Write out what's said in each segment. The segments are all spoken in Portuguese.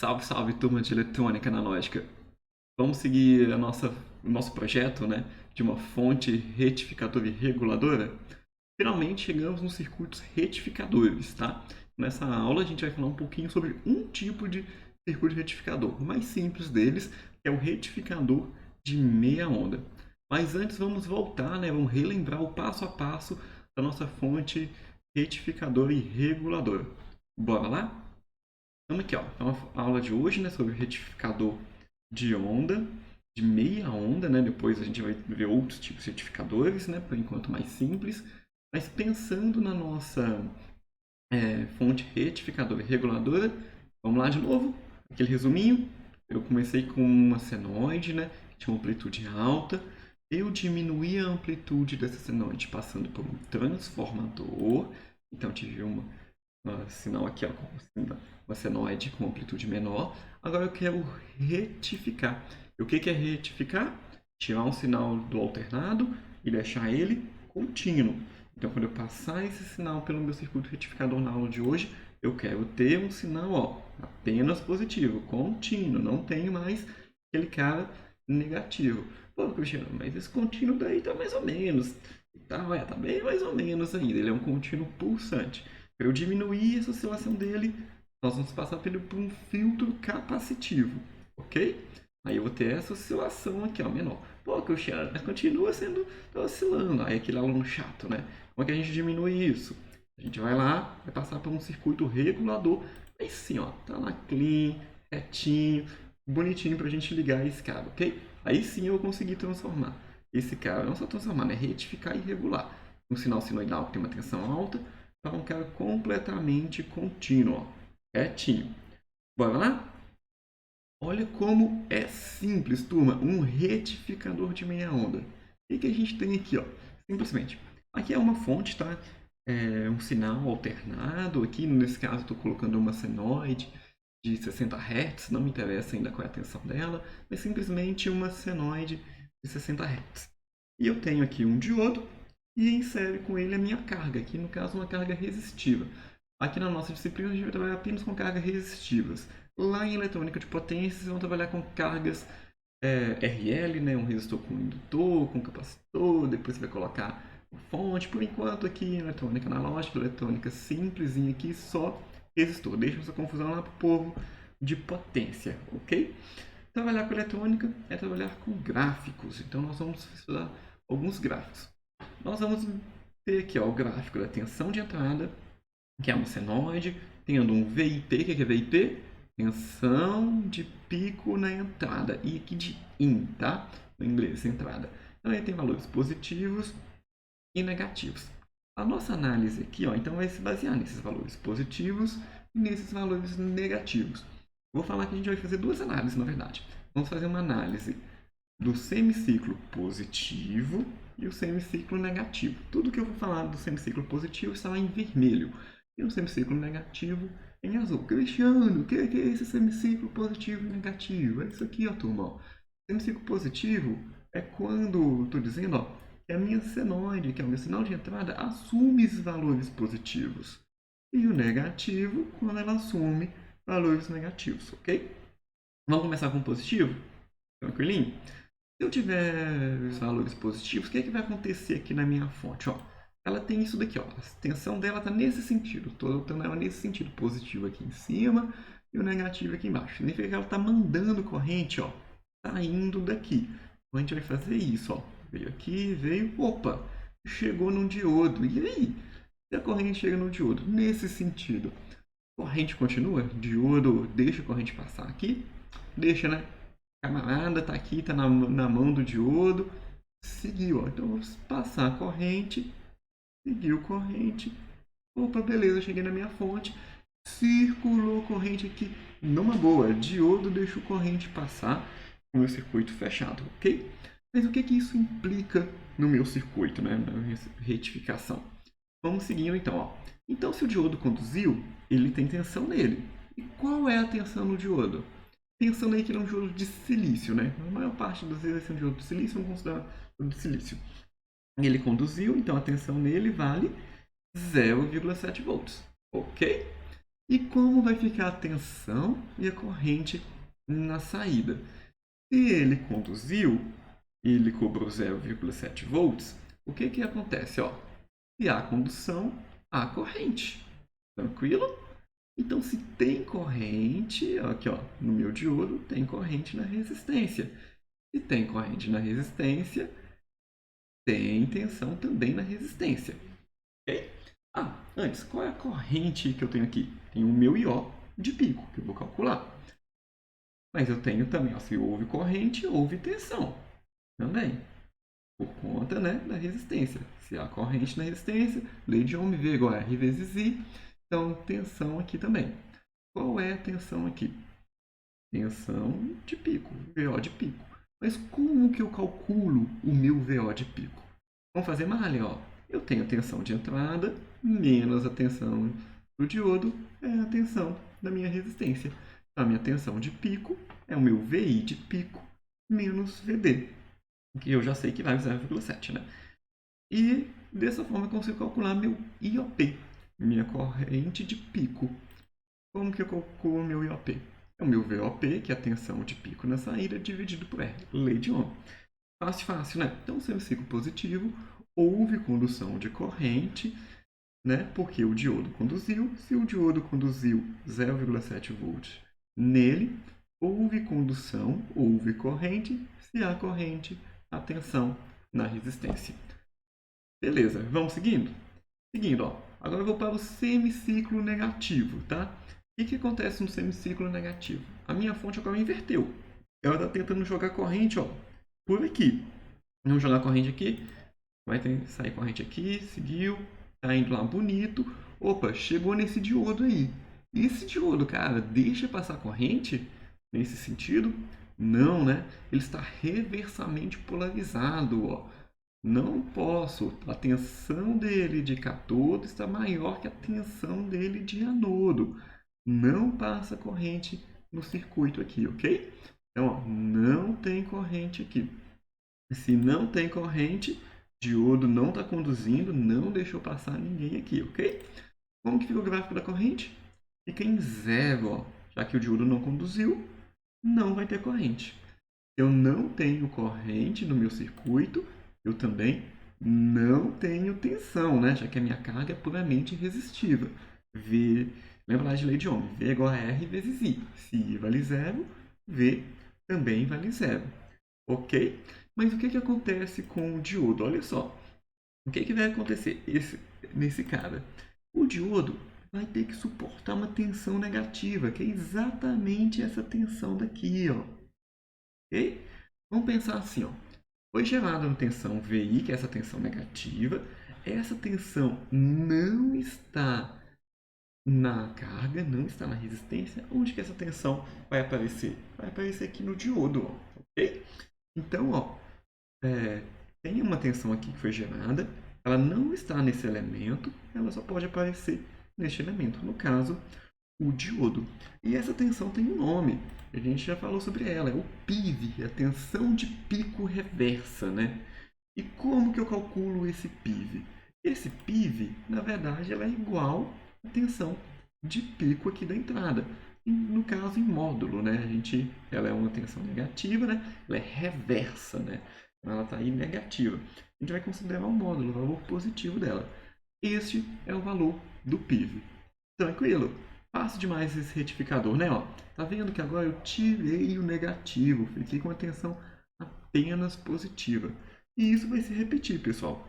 Salve, salve, turma de eletrônica analógica. Vamos seguir o nosso projeto, né, de uma fonte retificadora e reguladora? Finalmente chegamos nos circuitos retificadores, tá? Nessa aula a gente vai falar um pouquinho sobre um tipo de circuito retificador, o mais simples deles, que é o retificador de meia onda. Mas antes vamos voltar, né, vamos relembrar o passo a passo da nossa fonte retificadora e reguladora. Bora lá? Então aqui, ó, então a aula de hoje, né, sobre retificador de onda, de meia onda, né? Depois a gente vai ver outros tipos de retificadores, né? Por enquanto mais simples. Mas pensando na nossa fonte retificadora e reguladora, vamos lá de novo, aquele resuminho. Eu comecei com uma senoide, né? Que tinha uma amplitude alta. Eu diminuí a amplitude dessa senoide passando por um transformador. Então tive sinal aqui, ó, uma senoide com amplitude menor. Agora eu quero retificar. E o que é retificar? Tirar um sinal do alternado e deixar ele contínuo. Então, quando eu passar esse sinal pelo meu circuito retificador na aula de hoje, eu quero ter um sinal, ó, apenas positivo, contínuo. Não tenho mais aquele cara negativo. Pô, Cristiano, mas esse contínuo daí tá mais ou menos. Tá bem mais ou menos ainda. Ele é um contínuo pulsante. Para eu diminuir essa oscilação dele, nós vamos passar por um filtro capacitivo, ok? Aí eu vou ter essa oscilação aqui, ó, menor. Pô, Cristiano, continua sendo, tá oscilando. Aí aquele aluno chato, né? Como é que a gente diminui isso? A gente vai lá, vai passar por um circuito regulador. Aí sim, ó, tá lá clean, retinho, bonitinho pra gente ligar esse cara, ok? Aí sim eu vou conseguir transformar esse cara, não só transformar, né? Retificar e regular. Um sinal sinoidal que tem uma tensão alta, para um cara completamente contínuo, ó, retinho. Bora lá? Olha como é simples, turma, um retificador de meia onda. O que a gente tem aqui, ó? Simplesmente, aqui é uma fonte, tá? É um sinal alternado. Aqui, nesse caso, estou colocando uma senoide de 60 Hz, não me interessa ainda qual é a tensão dela, mas simplesmente uma senoide de 60 Hz. E eu tenho aqui um diodo e insere com ele a minha carga, aqui no caso uma carga resistiva. Aqui na nossa disciplina a gente vai trabalhar apenas com cargas resistivas. Lá em eletrônica de potência, vocês vão trabalhar com cargas RL, né? Um resistor com indutor, com capacitor, depois você vai colocar fonte. Por enquanto aqui em eletrônica analógica, eletrônica simplesinha aqui, só resistor. Deixa essa confusão lá para o povo de potência, ok? Trabalhar com eletrônica é trabalhar com gráficos. Então nós vamos estudar alguns gráficos. Nós vamos ter aqui, ó, o gráfico da tensão de entrada, que é uma senoide, tendo um VIP. O que é VIP? Tensão de pico na entrada. E aqui de in, tá? No inglês, entrada. Então ele tem valores positivos e negativos. A nossa análise aqui, ó, então vai se basear nesses valores positivos e nesses valores negativos. Vou falar que a gente vai fazer duas análises, na verdade. Vamos fazer uma análise do semiciclo positivo e o semiciclo negativo. Tudo que eu vou falar do semiciclo positivo está lá em vermelho. E o semiciclo negativo em azul. Cristiano, o que é esse semiciclo positivo e negativo? É isso aqui, ó, turma. Ó. Semiciclo positivo é quando, estou dizendo, ó, que a minha senoide, que é o meu sinal de entrada, assume esses valores positivos. E o negativo, quando ela assume valores negativos, ok? Vamos começar com o positivo? Tranquilinho? Se eu tiver os valores positivos, o que vai acontecer aqui na minha fonte? Ó, ela tem isso daqui, ó. A tensão dela está nesse sentido. Estou botando ela nesse sentido. Positivo aqui em cima e o negativo aqui embaixo. Significa que ela está mandando corrente, ó, saindo daqui. Então a gente vai fazer isso, ó. Veio aqui, veio, opa, chegou num diodo. E aí? Se a corrente chega no diodo nesse sentido, corrente continua? Diodo deixa a corrente passar aqui? Deixa, né? Camarada tá aqui, tá na mão do diodo. Seguiu, ó. Então vamos passar a corrente. Seguiu corrente. Opa, beleza, cheguei na minha fonte. Circulou corrente aqui numa boa. Diodo deixou corrente passar com o meu circuito fechado, ok? Mas o que isso implica no meu circuito, né? Na minha retificação. Vamos seguindo então, ó. Então, se o diodo conduziu, ele tem tensão nele. E qual é a tensão no diodo? Pensando aí que ele é um diodo de silício, né? A maior parte das vezes é um diodo de silício, vamos considerar o de silício. Ele conduziu, então a tensão nele vale 0,7 volts, ok? E como vai ficar a tensão e a corrente na saída? Se ele conduziu e ele cobrou 0,7 volts, o que que acontece? Ó, se há condução, há corrente. Tranquilo? Então, se tem corrente, aqui ó, no meu diodo, tem corrente na resistência. Se tem corrente na resistência, tem tensão também na resistência. Ok? Ah, antes, qual é a corrente que eu tenho aqui? Tem o meu IO de pico, que eu vou calcular. Mas eu tenho também, ó, se houve corrente, houve tensão também, por conta, né, da resistência. Se há corrente na resistência, lei de Ohm V igual a R vezes I, então tensão aqui também. Qual é a tensão aqui? Tensão de pico, VO de pico. Mas como que eu calculo o meu VO de pico? Vamos fazer malha, ó. Eu tenho a tensão de entrada menos a tensão do diodo é a tensão da minha resistência. A minha tensão de pico é o meu VI de pico menos VD, que eu já sei que vale 0,7, né? E dessa forma eu consigo calcular meu IOP, minha corrente de pico. Como que eu calculo meu IOP? É o meu VOP, que é a tensão de pico na saída, dividido por R, lei de Ohm. Fácil, fácil, né? Então, semiciclo positivo, houve condução de corrente, né? Porque o diodo conduziu. Se o diodo conduziu 0,7 volts nele, houve condução, houve corrente. Se há corrente, há tensão na resistência. Beleza, vamos seguindo? Seguindo, ó. Agora eu vou para o semiciclo negativo, tá? O que acontece no semiciclo negativo? A minha fonte agora inverteu. Ela está tentando jogar corrente, ó, por aqui. Vamos jogar corrente aqui. Vai sair corrente aqui, seguiu. Tá indo lá bonito. Opa, chegou nesse diodo aí. Esse diodo, cara, deixa passar corrente nesse sentido? Não, né? Ele está reversamente polarizado, ó. Não posso. A tensão dele de cátodo está maior que a tensão dele de anodo. Não passa corrente no circuito aqui, ok? Então, ó, não tem corrente aqui. Se não tem corrente, diodo não está conduzindo, não deixou passar ninguém aqui, ok? Como que fica o gráfico da corrente? Fica em zero, ó. Já que o diodo não conduziu, não vai ter corrente. Eu não tenho corrente no meu circuito, eu também não tenho tensão, né? Já que a minha carga é puramente resistiva. V, lembra lá de lei de Ohm, V é igual a R vezes I. Se I vale zero, V também vale zero. Ok? Mas o que acontece com o diodo? Olha só. O que vai acontecer nesse cara? O diodo vai ter que suportar uma tensão negativa, que é exatamente essa tensão daqui, ó. Ok? Vamos pensar assim, ó. Foi gerada uma tensão VI, que é essa tensão negativa. Essa tensão não está na carga, não está na resistência. Onde que essa tensão vai aparecer? Vai aparecer aqui no diodo, ó, ok? Então, ó, tem uma tensão aqui que foi gerada. Ela não está nesse elemento, ela só pode aparecer neste elemento. No caso, o diodo. E essa tensão tem um nome, a gente já falou sobre ela, é o PIV, a tensão de pico reversa, né? E como que eu calculo esse PIV? Esse PIV, na verdade, ela é igual à tensão de pico aqui da entrada. No caso, em módulo, né? Ela é uma tensão negativa, né? Ela é reversa, né? Ela está aí negativa. A gente vai considerar o módulo, o valor positivo dela. Este é o valor do PIV. Tranquilo? Fácil demais esse retificador, né? Ó, tá vendo que agora eu tirei o negativo, fiquei com a tensão apenas positiva. E isso vai se repetir, pessoal.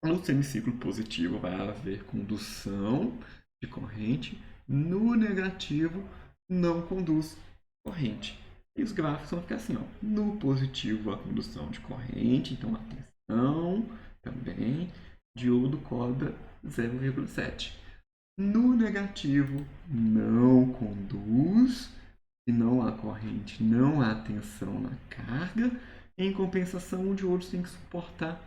No semiciclo positivo vai haver condução de corrente, no negativo não conduz corrente. E os gráficos vão ficar assim, ó. No positivo a condução de corrente, então atenção também, diodo cobra 0,7. No negativo, não conduz, e não há corrente, não há tensão na carga. Em compensação, o diodo tem que suportar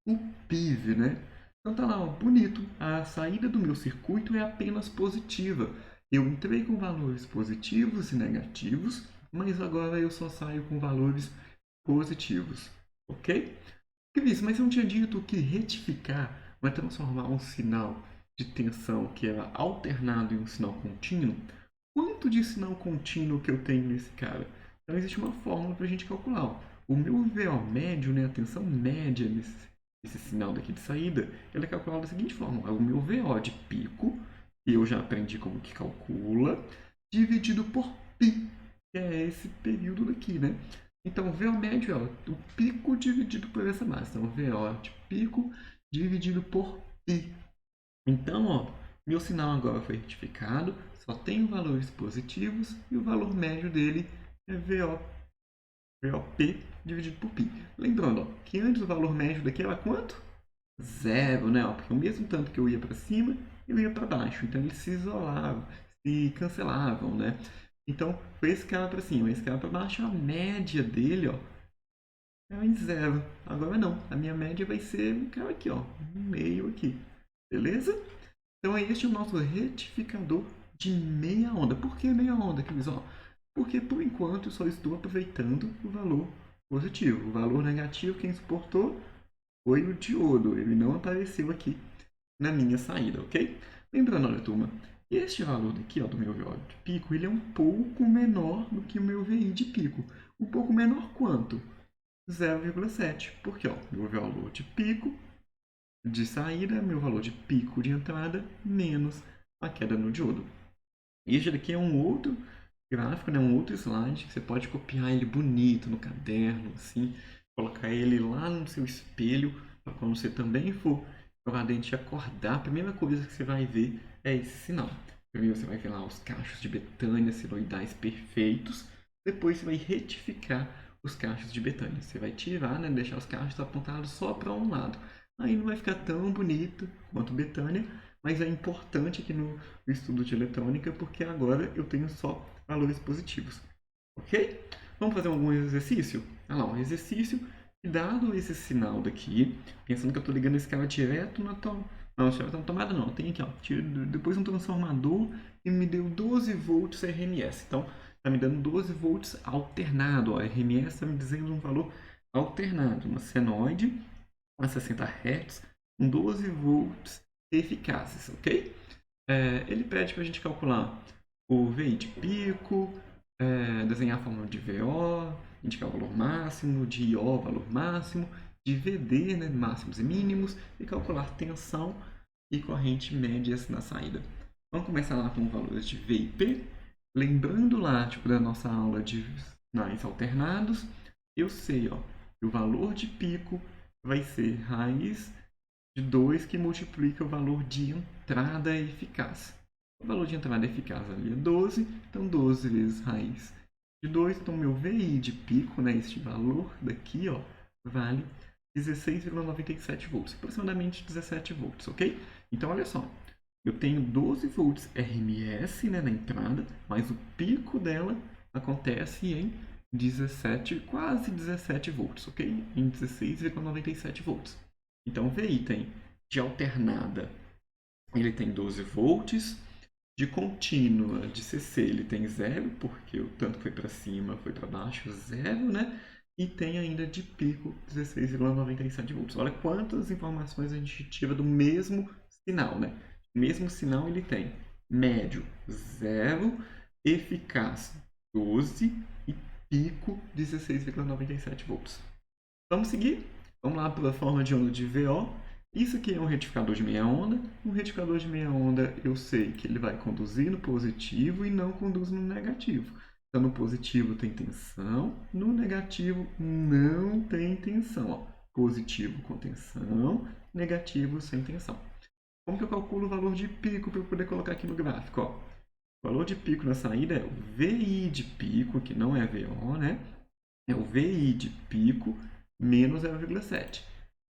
o PIV, né? Então tá lá, ó, bonito. A saída do meu circuito é apenas positiva. Eu entrei com valores positivos e negativos, mas agora eu só saio com valores positivos, ok? Cris, mas eu não tinha dito que retificar vai transformar um sinal de tensão que era alternado em um sinal contínuo, quanto de sinal contínuo que eu tenho nesse cara? Então existe uma fórmula para a gente calcular. Ó. O meu VO médio, né, a tensão média nesse sinal daqui de saída, ela é calculada da seguinte forma. O meu VO de pico, que eu já aprendi como que calcula, dividido por π, que é esse período daqui, né? Então, o VO médio é o pico dividido por essa massa. Então, o VO de pico dividido por π. Então, ó, meu sinal agora foi retificado, só tem valores positivos e o valor médio dele é VOP dividido por π. Lembrando ó, que antes o valor médio daqui era quanto? Zero, né? Ó, porque o mesmo tanto que eu ia para cima, eu ia para baixo. Então, eles se isolavam, se cancelavam, né? Então, foi esse cara para cima, esse cara para baixo, a média dele, ó, é em zero. Agora não, a minha média vai ser um cara aqui, ó, um meio aqui. Beleza? Então, este é o nosso retificador de meia onda. Por que meia onda, Cris? Porque, por enquanto, eu só estou aproveitando o valor positivo. O valor negativo, quem suportou foi o diodo. Ele não apareceu aqui na minha saída, ok? Lembrando, olha, turma, este valor daqui, ó, do meu VO de pico, ele é um pouco menor do que o meu VI de pico. Um pouco menor quanto? 0,7. Porque, ó, meu valor de pico de saída, meu valor de pico de entrada, menos a queda no diodo. Este daqui é um outro gráfico, né? Um outro slide, que você pode copiar ele bonito no caderno, assim, colocar ele lá no seu espelho, para quando você também for provavelmente acordar, a primeira coisa que você vai ver é esse sinal. Primeiro você vai ver lá os cachos de Betânia sinusoidais perfeitos, depois você vai retificar os cachos de Betânia. Você vai tirar, né, deixar os cachos apontados só para um lado. Aí não vai ficar tão bonito quanto Betânia, mas é importante aqui no estudo de eletrônica porque agora eu tenho só valores positivos. Ok? Vamos fazer algum exercício? Ah lá, um exercício e dado esse sinal daqui, pensando que eu estou ligando esse cara direto na tomada. Não, direto na tomada não, tem aqui, ó, depois um transformador e me deu 12 volts RMS. Então, está me dando 12 volts alternado. Ó, RMS está me dizendo um valor alternado, uma senoide a 60 Hz, com 12 volts eficazes, ok? Ele pede para a gente calcular o VI de pico, desenhar a fórmula de VO, indicar o valor máximo, de IO, valor máximo, de VD, né, máximos e mínimos, e calcular tensão e corrente médias na saída. Vamos começar lá com valores de V e P. Lembrando lá tipo, da nossa aula de sinais alternados, eu sei ó, que o valor de pico vai ser raiz de 2 que multiplica o valor de entrada eficaz. O valor de entrada eficaz ali é 12, então 12 vezes raiz de 2. Então, meu VI de pico, né, este valor daqui, ó, vale 16,97 volts, aproximadamente 17 volts, ok? Então, olha só, eu tenho 12 volts RMS né, na entrada, mas o pico dela acontece em 17, quase 17 volts, ok? Em 16,97 volts. Então, o VI tem de alternada, ele tem 12 volts, de contínua, de CC, ele tem 0, porque o tanto foi para cima, foi para baixo, 0, né? E tem ainda de pico 16,97 volts. Olha quantas informações a gente tira do mesmo sinal, né? O mesmo sinal ele tem médio 0, eficaz 12 e pico 16,97 volts. Vamos seguir? Vamos lá para a forma de onda de VO. Isso aqui é um retificador de meia onda. Um retificador de meia onda eu sei que ele vai conduzir no positivo e não conduz no negativo. Então no positivo tem tensão, no negativo não tem tensão. Ó. Positivo com tensão, negativo sem tensão. Como que eu calculo o valor de pico para eu poder colocar aqui no gráfico? Ó, o valor de pico na saída é o VI de pico, que não é VO, né? É o VI de pico menos 0,7.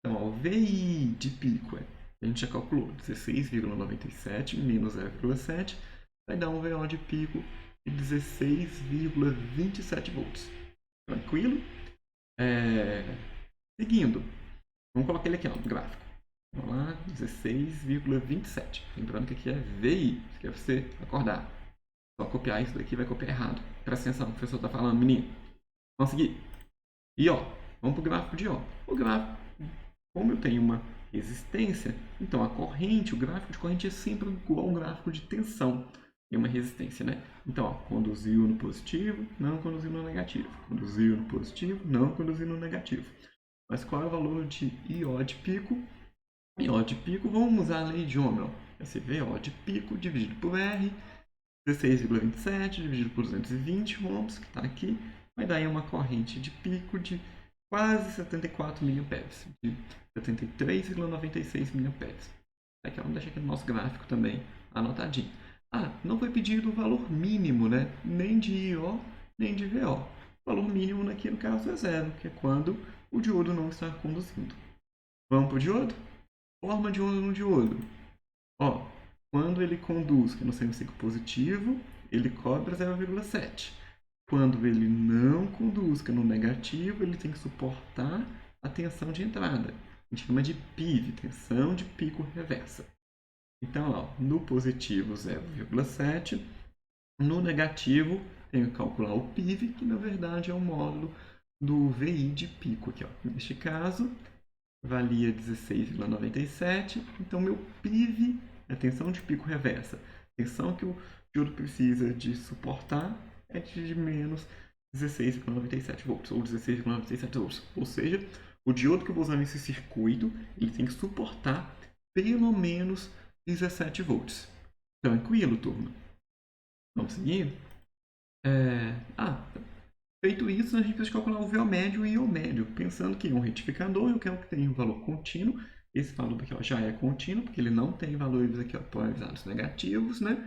Então, ó, o VI de pico a gente já calculou, 16,97 menos 0,7 vai dar um VO de pico de 16,27 volts. Tranquilo? Seguindo, vamos colocar ele aqui ó, no gráfico. Vamos lá, 16,27. Lembrando que aqui é VI, que é você acordar. Só copiar isso daqui vai copiar errado. Presta atenção, o professor está falando, menino. Vamos seguir. E ó, vamos para o gráfico de ó. O gráfico, como eu tenho uma resistência. Então, a corrente, o gráfico de corrente é sempre igual ao gráfico de tensão. E uma resistência, né? Então, ó, conduziu no positivo, não conduziu no negativo. Conduziu no positivo, não conduziu no negativo. Mas qual é o valor de I.O. de pico? I.O. de pico, vamos usar a lei de Ohm. Vai ser VO de pico dividido por R, 16,27 dividido por 220 ohms, que está aqui, vai dar aí uma corrente de pico de quase 74 mA, de 73,96 mA. Aqui, vamos deixar aqui no nosso gráfico também anotadinho. Ah, não foi pedido o valor mínimo, né? Nem de I.O., nem de VO. O valor mínimo aqui no caso é zero, que é quando o diodo não está conduzindo. Vamos para o diodo? Forma de onda no diodo. Ó, quando ele conduz, que é no semicinco positivo, ele cobra 0,7. Quando ele não conduz, que é no negativo, ele tem que suportar a tensão de entrada. A gente chama de PIV, tensão de pico reversa. Então, ó, no positivo 0,7, no negativo tenho que calcular o PIV, que na verdade é o módulo do VI de pico aqui, ó. Neste caso, valia 16,97, então meu PIV é a tensão de pico reversa. A tensão que o diodo precisa de suportar é de menos 16,97 volts, ou 16,97 volts. Ou seja, o diodo que eu vou usar nesse circuito, ele tem que suportar pelo menos 17 volts. Tranquilo, turma? Vamos seguir? Feito isso, a gente precisa calcular o VO médio e o I.O. médio, pensando que um retificador eu quero que tenha um valor contínuo. Esse valor aqui, ó, já é contínuo, porque ele não tem valores aqui, ó, polarizados negativos, né?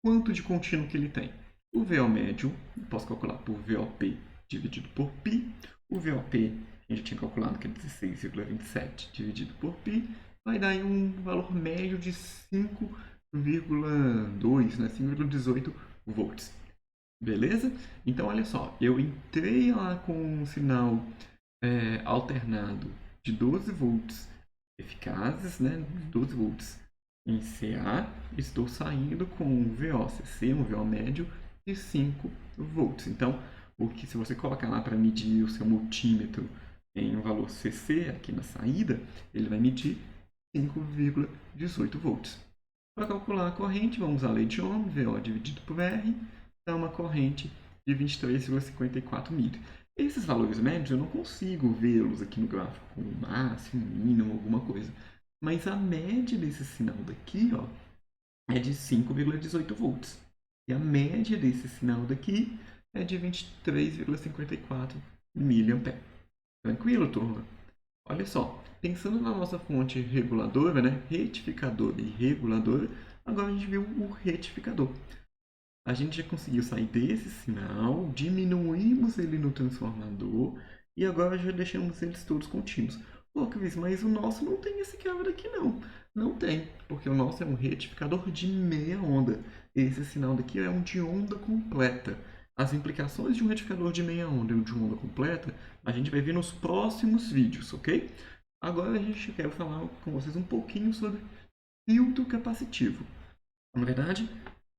Quanto de contínuo que ele tem? O VO médio, eu posso calcular por VOP dividido por π. O VOP, a gente tinha calculado que é 16,27 dividido por π, vai dar aí um valor médio de 5,2, né? 5,18 volts. Beleza? Então, olha só, eu entrei lá com um sinal alternado de 12 volts eficazes, né? 12 volts em CA, estou saindo com um VOCC, um VO médio, de 5 volts. Então, porque se você colocar lá para medir o seu multímetro em um valor CC aqui na saída, ele vai medir 5,18 volts. Para calcular a corrente, vamos usar a lei de Ohm, VO dividido por R, dá uma corrente de 23,54 mA. Esses valores médios eu não consigo vê-los aqui no gráfico como máximo, mínimo, alguma coisa. Mas a média desse sinal daqui, ó, é de 5,18 volts. E a média desse sinal daqui é de 23,54 mA. Tranquilo, turma? Olha só, pensando na nossa fonte reguladora, né, retificadora e reguladora, agora a gente viu o retificador. A gente já conseguiu sair desse sinal, diminuímos ele no transformador e agora já deixamos eles todos contínuos. Pô, Cris, mas o nosso não tem esse cara daqui não. Não tem, porque o nosso é um retificador de meia onda. Esse sinal daqui é um de onda completa. As implicações de um retificador de meia onda e de onda completa, a gente vai ver nos próximos vídeos, ok? Agora a gente quer falar com vocês um pouquinho sobre filtro capacitivo. Na verdade,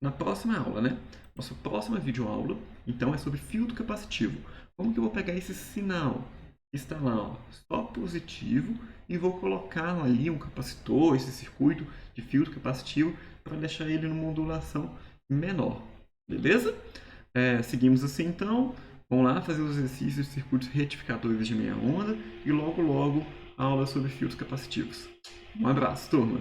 na próxima aula, né? Nossa próxima videoaula, então, é sobre filtro capacitivo. Como que eu vou pegar esse sinal que está lá, ó, só positivo, e vou colocar ali um capacitor, esse circuito de filtro capacitivo, para deixar ele numa modulação menor. Beleza? Seguimos assim, então. Vamos lá fazer os exercícios de circuitos retificadores de meia onda e logo, logo, aula sobre filtros capacitivos. Um abraço, turma!